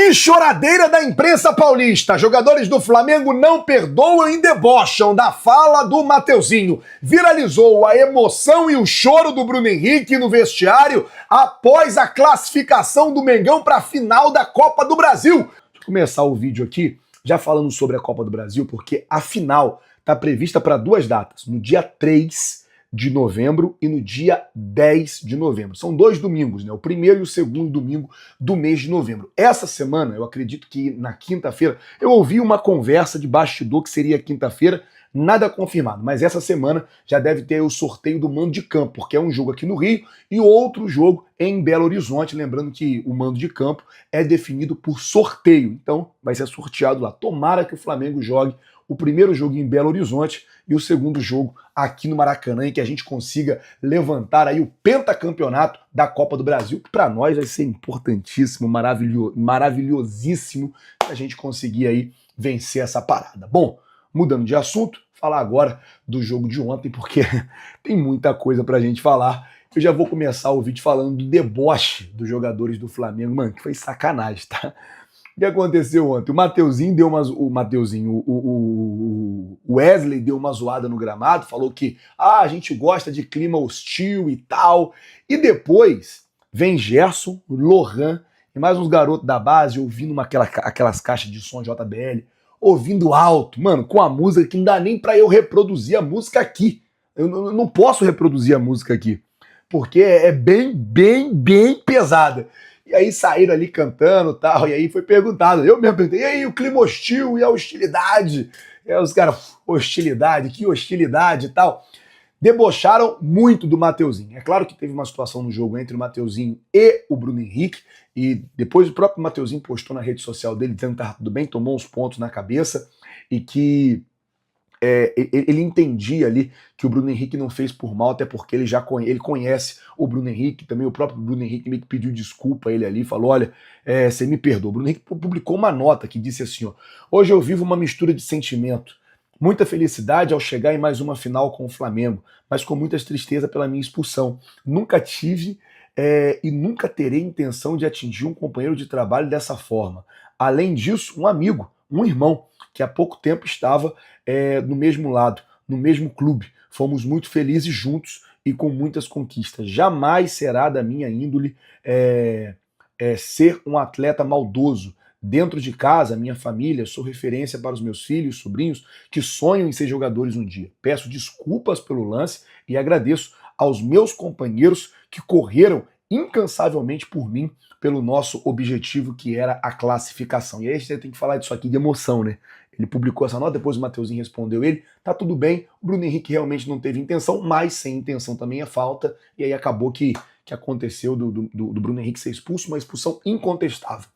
Que choradeira da imprensa paulista! Jogadores do Flamengo não perdoam e debocham da fala do Mateuzinho. Viralizou a emoção e o choro do Bruno Henrique no vestiário após a classificação do Mengão para a final da Copa do Brasil. Deixa eu começar o vídeo aqui já falando sobre a Copa do Brasil, porque a final está prevista para duas datas, no dia 3 de novembro e no dia 10 de novembro. São dois domingos, né? O primeiro e o segundo domingo do mês de novembro. Essa semana, eu acredito que na quinta-feira, eu ouvi uma conversa de bastidor que seria quinta-feira, nada confirmado, mas essa semana já deve ter o sorteio do mando de campo, porque é um jogo aqui no Rio e outro jogo em Belo Horizonte, lembrando que o mando de campo é definido por sorteio, então vai ser sorteado lá. Tomara que o Flamengo jogue o primeiro jogo em Belo Horizonte e o segundo jogo aqui no Maracanã, e que a gente consiga levantar aí o pentacampeonato da Copa do Brasil, que para nós vai ser importantíssimo, maravilhosíssimo a gente conseguir aí vencer essa parada. Bom, mudando de assunto, falar agora do jogo de ontem, porque tem muita coisa pra gente falar. Eu já vou começar o vídeo falando do deboche dos jogadores do Flamengo, mano, que foi sacanagem, tá? O que aconteceu ontem? O Mateuzinho deu uma... O Wesley deu uma zoada no gramado, falou que a gente gosta de clima hostil e tal. E depois vem Gerson, Lohan e mais uns garotos da base ouvindo aquelas caixas de som JBL, ouvindo alto, mano, com a música que não dá nem pra eu reproduzir a música aqui. Eu não posso reproduzir a música aqui, porque é bem pesada. E aí saíram ali cantando e tal, e aí foi perguntado, eu mesmo perguntei, e aí o clima hostil e a hostilidade? E aí os caras, hostilidade, que hostilidade e tal. Debocharam muito do Mateuzinho. É claro que teve uma situação no jogo entre o Mateuzinho e o Bruno Henrique, e depois o próprio Mateuzinho postou na rede social dele dizendo que estava tudo bem, tomou uns pontos na cabeça, e que ele entendia ali que o Bruno Henrique não fez por mal, até porque ele conhece o Bruno Henrique, também o próprio Bruno Henrique meio que pediu desculpa a ele ali, falou, olha, você me perdoa. O Bruno Henrique publicou uma nota que disse assim, ó, hoje eu vivo uma mistura de sentimento, muita felicidade ao chegar em mais uma final com o Flamengo, mas com muita tristeza pela minha expulsão. Nunca tive e nunca terei intenção de atingir um companheiro de trabalho dessa forma. Além disso, um amigo, um irmão, que há pouco tempo estava no mesmo lado, no mesmo clube. Fomos muito felizes juntos e com muitas conquistas. Jamais será da minha índole ser um atleta maldoso. Dentro de casa, minha família, sou referência para os meus filhos, sobrinhos, que sonham em ser jogadores um dia. Peço desculpas pelo lance e agradeço aos meus companheiros que correram incansavelmente por mim, pelo nosso objetivo, que era a classificação. E aí a gente tem que falar disso aqui de emoção, né? Ele publicou essa nota, depois o Mateuzinho respondeu ele, tá tudo bem, o Bruno Henrique realmente não teve intenção, mas sem intenção também é falta, e aí acabou que aconteceu do Bruno Henrique ser expulso, uma expulsão incontestável.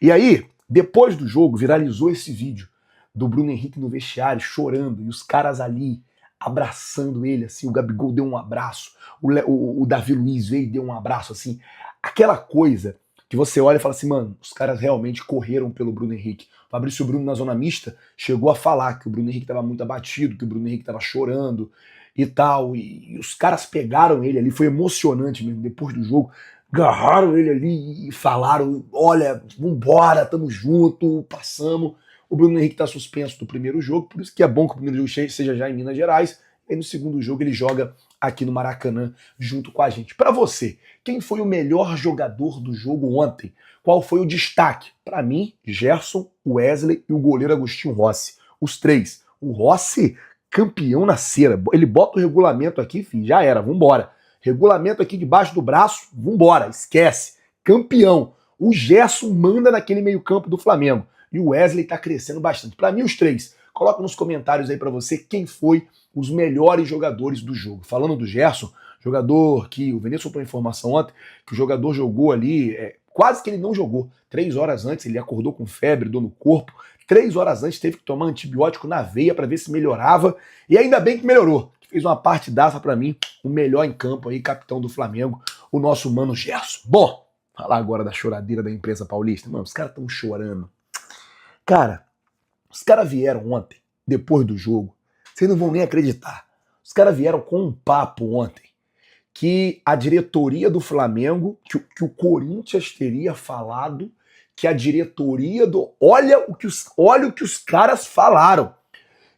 E aí, depois do jogo, viralizou esse vídeo do Bruno Henrique no vestiário, chorando, e os caras ali abraçando ele, assim, o Gabigol deu um abraço, o Davi Luiz veio e deu um abraço, assim, aquela coisa que você olha e fala assim, mano, os caras realmente correram pelo Bruno Henrique. O Fabrício Bruno, na zona mista, chegou a falar que o Bruno Henrique estava muito abatido, que o Bruno Henrique estava chorando e tal, e os caras pegaram ele ali, foi emocionante mesmo, depois do jogo, agarraram ele ali e falaram, olha, vambora, tamo junto, passamos. O Bruno Henrique tá suspenso do primeiro jogo, por isso que é bom que o primeiro jogo seja já em Minas Gerais, e no segundo jogo ele joga aqui no Maracanã junto com a gente. Para você, quem foi o melhor jogador do jogo ontem? Qual foi o destaque? Para mim, Gerson, Wesley e o goleiro Agostinho Rossi. Os três. O Rossi, campeão na cera. Ele bota o regulamento aqui, filho, já era, vambora. Regulamento aqui debaixo do braço, vambora, esquece. Campeão. O Gerson manda naquele meio-campo do Flamengo. E o Wesley tá crescendo bastante. Para mim, os três. Coloca nos comentários aí para você quem foi os melhores jogadores do jogo. Falando do Gerson, jogador que o Vinícius soltou a informação ontem, que o jogador jogou ali, quase que ele não jogou. 3 horas antes ele acordou com febre, dor no corpo. 3 horas antes teve que tomar antibiótico na veia para ver se melhorava. E ainda bem que melhorou. Fez uma partidaça para mim, o melhor em campo aí, capitão do Flamengo, o nosso mano Gerson. Bom, falar agora da choradeira da imprensa paulista. Mano, os caras estão chorando. Cara, os caras vieram ontem, depois do jogo, vocês não vão nem acreditar. Os caras vieram com um papo ontem que a diretoria do Flamengo, que o Corinthians teria falado que a diretoria do... Olha o que os caras falaram.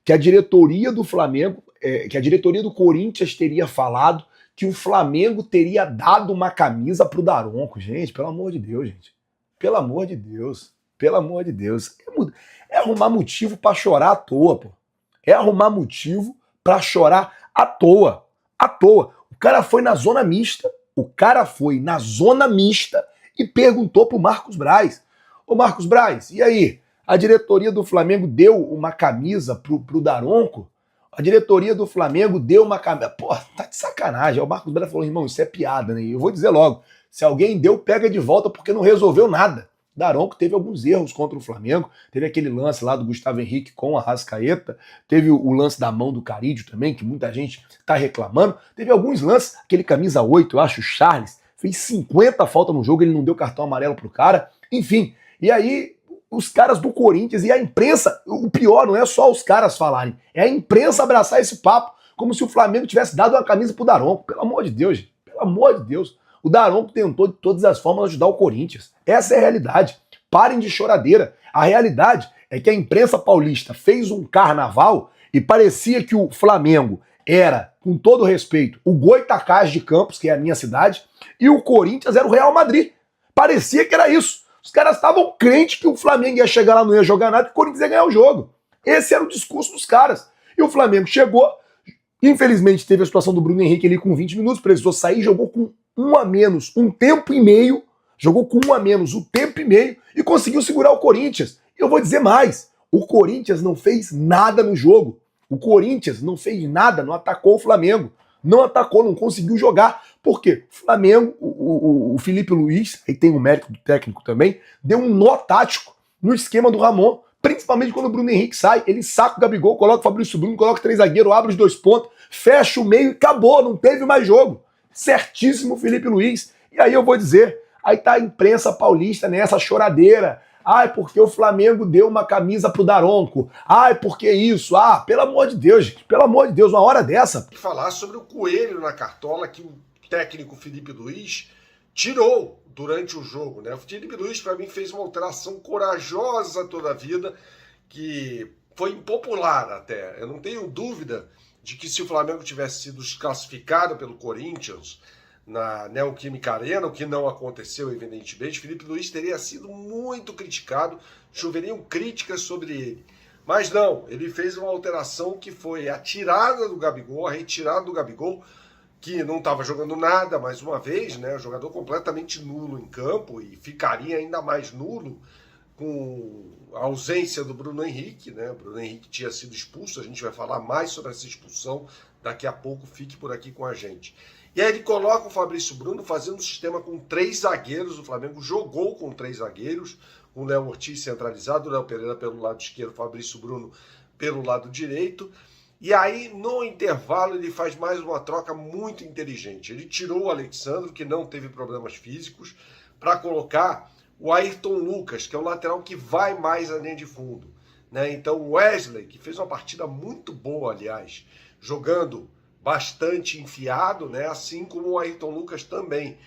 Que a diretoria do Flamengo, que a diretoria do Corinthians teria falado que o Flamengo teria dado uma camisa pro Daronco. Gente, pelo amor de Deus, gente. Pelo amor de Deus. Pelo amor de Deus. É arrumar motivo pra chorar à toa, pô. É arrumar motivo pra chorar à toa. À toa. O cara foi na zona mista. O cara foi na zona mista e perguntou pro Marcos Braz. Ô Marcos Braz, e aí? A diretoria do Flamengo deu uma camisa pro Daronco? A diretoria do Flamengo deu uma camisa... Pô, tá de sacanagem. Aí o Marcos Braz falou, irmão, isso é piada, né? E eu vou dizer logo, se alguém deu, pega de volta porque não resolveu nada. Daronco teve alguns erros contra o Flamengo, teve aquele lance lá do Gustavo Henrique com a Arrascaeta, teve o lance da mão do Carídio também, que muita gente tá reclamando, teve alguns lances, aquele camisa 8, eu acho, o Charles, fez 50 faltas no jogo, ele não deu cartão amarelo pro cara, enfim, e aí os caras do Corinthians e a imprensa, o pior não é só os caras falarem, é a imprensa abraçar esse papo, como se o Flamengo tivesse dado uma camisa pro Daronco, pelo amor de Deus, gente, pelo amor de Deus. O Daronco tentou de todas as formas ajudar o Corinthians. Essa é a realidade. Parem de choradeira. A realidade é que a imprensa paulista fez um carnaval e parecia que o Flamengo era, com todo respeito, o Goitacás de Campos, que é a minha cidade, e o Corinthians era o Real Madrid. Parecia que era isso. Os caras estavam crentes que o Flamengo ia chegar lá, não ia jogar nada, e o Corinthians ia ganhar o jogo. Esse era o discurso dos caras. E o Flamengo chegou, infelizmente teve a situação do Bruno Henrique ali com 20 minutos, precisou sair, jogou com um a menos, um tempo e meio, jogou com um a menos, um tempo e meio, e conseguiu segurar o Corinthians. E eu vou dizer mais, o Corinthians não fez nada no jogo. O Corinthians não fez nada, não atacou o Flamengo. Não atacou, não conseguiu jogar. Por quê? O Flamengo, o Felipe Luiz, aí tem o mérito do técnico também, deu um nó tático no esquema do Ramon, principalmente quando o Bruno Henrique sai, ele saca o Gabigol, coloca o Fabrício Bruno, coloca 3 zagueiros, abre os 2 pontos, fecha o meio e acabou, não teve mais jogo. Certíssimo Felipe Luiz. E aí eu vou dizer, aí tá a imprensa paulista nessa choradeira. Ai, porque o Flamengo deu uma camisa pro Daronco. Ai, porque isso? Ah, pelo amor de Deus, gente. Pelo amor de Deus, uma hora dessa. Falar sobre o coelho na cartola que o técnico Felipe Luiz tirou durante o jogo, né? O Felipe Luiz, para mim, fez uma alteração corajosa toda a vida, que foi impopular até. Eu não tenho dúvida de que se o Flamengo tivesse sido desclassificado pelo Corinthians na Neoquímica Arena, o que não aconteceu, evidentemente, Felipe Luiz teria sido muito criticado, choveriam críticas sobre ele. Mas não, ele fez uma alteração que foi a tirada do Gabigol, a retirada do Gabigol, que não estava jogando nada, mais uma vez, né? Jogador completamente nulo em campo e ficaria ainda mais nulo com a ausência do Bruno Henrique, né? O Bruno Henrique tinha sido expulso, a gente vai falar mais sobre essa expulsão daqui a pouco, fique por aqui com a gente. E aí ele coloca o Fabrício Bruno fazendo um sistema com 3 zagueiros, o Flamengo jogou com 3 zagueiros, com o Léo Ortiz centralizado, o Léo Pereira pelo lado esquerdo, o Fabrício Bruno pelo lado direito. E aí, no intervalo, ele faz mais uma troca muito inteligente. Ele tirou o Alexandro, que não teve problemas físicos, para colocar o Ayrton Lucas, que é o lateral que vai mais à linha de fundo, né? Então o Wesley, que fez uma partida muito boa, aliás, jogando bastante enfiado, né? Assim como o Ayrton Lucas também.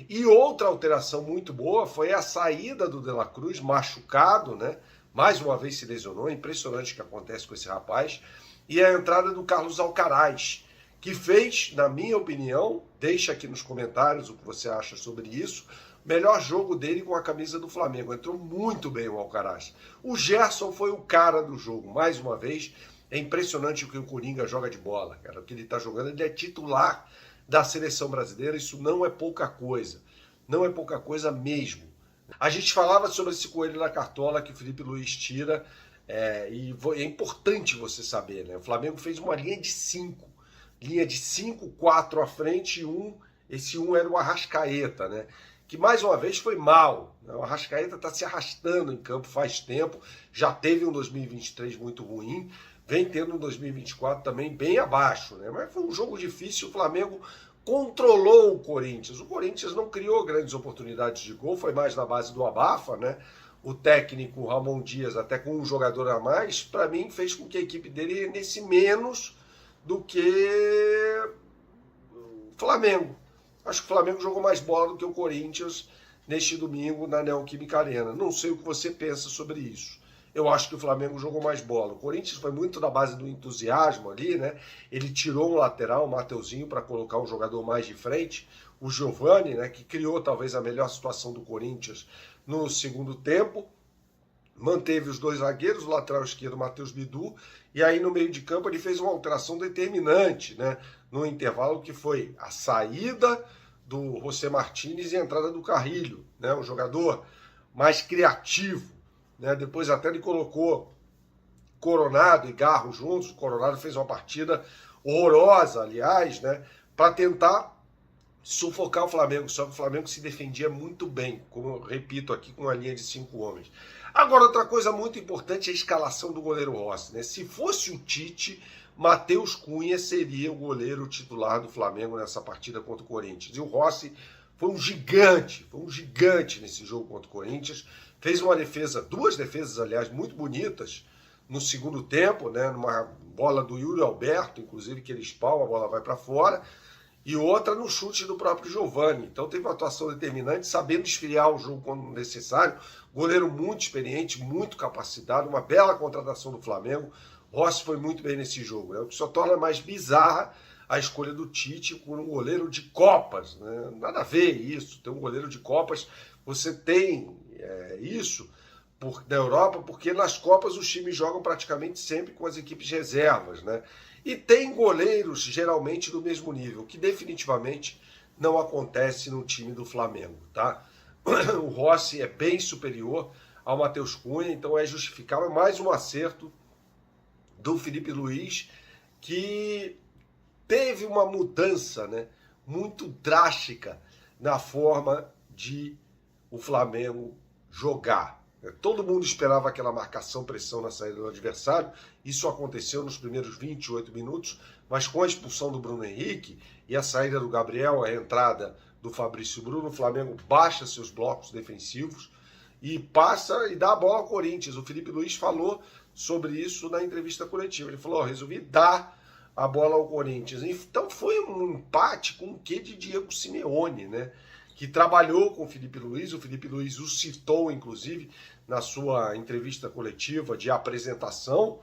E outra alteração muito boa foi a saída do De La Cruz, machucado, né? Mais uma vez se lesionou, é impressionante o que acontece com esse rapaz. E a entrada do Carlos Alcaraz, que fez, na minha opinião, deixa aqui nos comentários o que você acha sobre isso, melhor jogo dele com a camisa do Flamengo. Entrou muito bem o Alcaraz. O Gerson foi o cara do jogo, mais uma vez. É impressionante o que o Coringa joga de bola, cara. O que ele está jogando, ele é titular da seleção brasileira. Isso não é pouca coisa. Não é pouca coisa mesmo. A gente falava sobre esse coelho na cartola que o Felipe Luiz tira. E é importante você saber, né? O Flamengo fez uma linha de 5. Linha de 5, 4 à frente e 1. Esse 1 era o Arrascaeta, né? Que mais uma vez foi mal. O Arrascaeta está se arrastando em campo faz tempo, já teve um 2023 muito ruim, vem tendo um 2024 também bem abaixo, né? Mas foi um jogo difícil, o Flamengo controlou o Corinthians não criou grandes oportunidades de gol, foi mais na base do abafa, né? O técnico Ramon Dias, até com um jogador a mais, para mim fez com que a equipe dele rendesse menos do que o Flamengo. Acho que o Flamengo jogou mais bola do que o Corinthians neste domingo na Neoquímica Arena. Não sei o que você pensa sobre isso. Eu acho que o Flamengo jogou mais bola. O Corinthians foi muito na base do entusiasmo ali, né? Ele tirou um lateral, o Mateuzinho, para colocar um jogador mais de frente. O Giovani, né, que criou talvez a melhor situação do Corinthians no segundo tempo. Manteve os dois zagueiros, o lateral esquerdo, Matheus Bidu, e aí no meio de campo ele fez uma alteração determinante, né? No intervalo, que foi a saída do José Martínez e a entrada do Carrilho, né? Um jogador mais criativo, né? Depois até ele colocou Coronado e Garro juntos. O Coronado fez uma partida horrorosa, aliás, né? Para tentar sufocar o Flamengo, só que o Flamengo se defendia muito bem, como eu repito aqui, com uma linha de 5 homens. Agora, outra coisa muito importante é a escalação do goleiro Rossi, né? Se fosse o Tite, Matheus Cunha seria o goleiro titular do Flamengo nessa partida contra o Corinthians. E o Rossi foi um gigante nesse jogo contra o Corinthians. Fez uma defesa, duas defesas, aliás, muito bonitas no segundo tempo, né? Numa bola do Yuri Alberto, inclusive, que ele espalma, a bola vai para fora, e outra no chute do próprio Giovani. Então teve uma atuação determinante, sabendo esfriar o jogo quando necessário. Goleiro muito experiente, muito capacitado, uma bela contratação do Flamengo. Rossi foi muito bem nesse jogo, né? O que só torna mais bizarra a escolha do Tite por um goleiro de Copas, né? Nada a ver isso, ter um goleiro de Copas. Você tem isso na Europa, porque nas Copas os times jogam praticamente sempre com as equipes reservas, né? E tem goleiros geralmente do mesmo nível, que definitivamente não acontece no time do Flamengo, tá? O Rossi é bem superior ao Matheus Cunha, então é justificável. Mais um acerto do Felipe Luiz, que teve uma mudança, né, muito drástica na forma de o Flamengo jogar. Todo mundo esperava aquela marcação, pressão na saída do adversário. Isso aconteceu nos primeiros 28 minutos, mas com a expulsão do Bruno Henrique e a saída do Gabriel, a entrada do Fabrício Bruno, o Flamengo baixa seus blocos defensivos e passa e dá a bola ao Corinthians. O Felipe Luiz falou sobre isso na entrevista coletiva. Ele falou: resolvi dar a bola ao Corinthians. Então foi um empate com o quê de Diego Simeone, né? Que trabalhou com o Felipe Luiz o citou, inclusive, na sua entrevista coletiva de apresentação,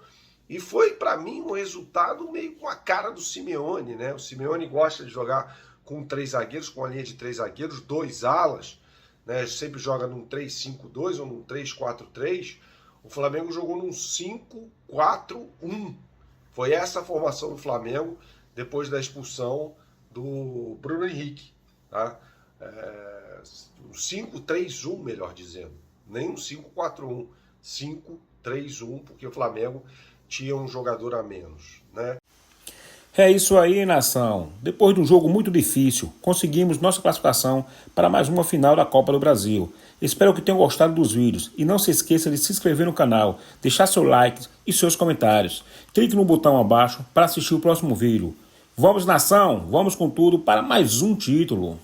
e foi, para mim, um resultado meio com a cara do Simeone, né? O Simeone gosta de jogar com 3 zagueiros, com a linha de 3 zagueiros, 2 alas, né? Sempre joga num 3-5-2 ou num 3-4-3. O Flamengo jogou num 5-4-1. Foi essa a formação do Flamengo depois da expulsão do Bruno Henrique, tá? Um 5-3-1, melhor dizendo. Nem um 5-4-1. 5-3-1, porque o Flamengo tinha um jogador a menos, né? É isso aí, nação. Depois de um jogo muito difícil, conseguimos nossa classificação para mais uma final da Copa do Brasil. Espero que tenham gostado dos vídeos e não se esqueça de se inscrever no canal, deixar seu like e seus comentários. Clique no botão abaixo para assistir o próximo vídeo. Vamos, nação! Vamos com tudo para mais um título!